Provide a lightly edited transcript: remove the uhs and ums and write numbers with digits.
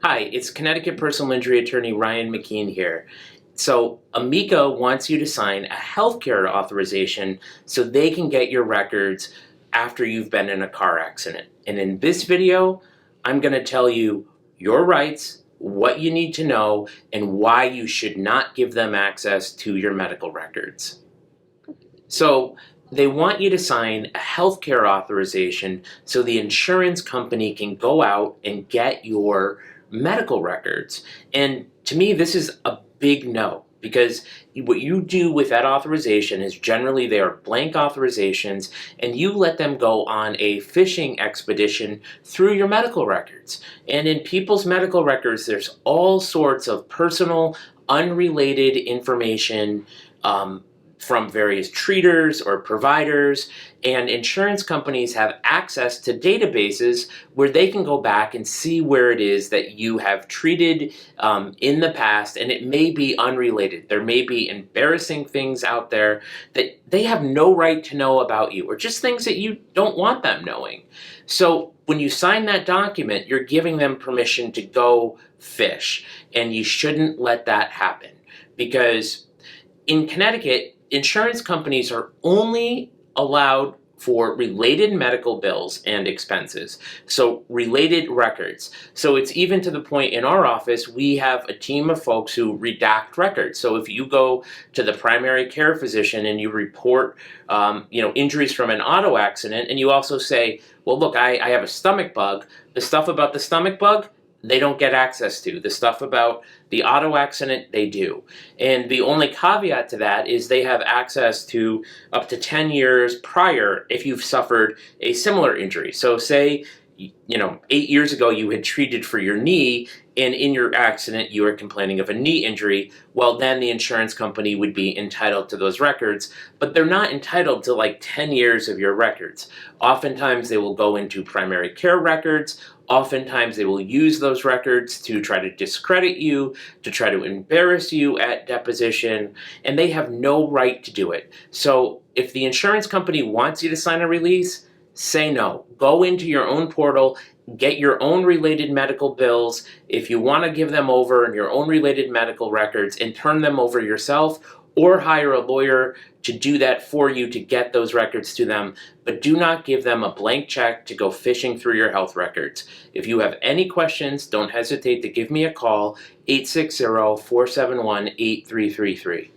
Hi, it's Connecticut personal injury attorney Ryan McKeen here. So, Amica wants you to sign a healthcare authorization so they can get your records after you've been in a car accident. And in this video, I'm going to tell you your rights, what you need to know, and why you should not give them access to your medical records. So, they want you to sign a healthcare authorization so the insurance company can go out and get your medical records. And to me, this is a big no, because what you do with that authorization is generally they are blank authorizations, and you let them go on a fishing expedition through your medical records. And in people's medical records, there's all sorts of personal, unrelated information from various treaters or providers, and insurance companies have access to databases where they can go back and see where it is that you have treated in the past, and it may be unrelated. There may be embarrassing things out there that they have no right to know about you, or just things that you don't want them knowing. So when you sign that document, you're giving them permission to go fish, and you shouldn't let that happen, because in Connecticut, insurance companies are only allowed for related medical bills and expenses, so related records. So it's even to the point in our office, we have a team of folks who redact records. So if you go to the primary care physician and you report injuries from an auto accident, and you also say, well, look, I have a stomach bug, the stuff about the stomach bug, they don't get access to. The stuff about the auto accident, they do. And the only caveat to that is they have access to up to 10 years prior if you've suffered a similar injury. So say, 8 years ago you had treated for your knee, and in your accident you were complaining of a knee injury, well, then the insurance company would be entitled to those records, but they're not entitled to like 10 years of your records. Oftentimes they will go into primary care records. Oftentimes they will use those records to try to discredit you, to try to embarrass you at deposition, and they have no right to do it. So if the insurance company wants you to sign a release, say no. Go into your own portal, get your own related medical bills, if you want to give them over, and your own related medical records, and turn them over yourself, or hire a lawyer to do that for you to get those records to them, but do not give them a blank check to go fishing through your health records. If you have any questions, don't hesitate to give me a call, 860-471-8333.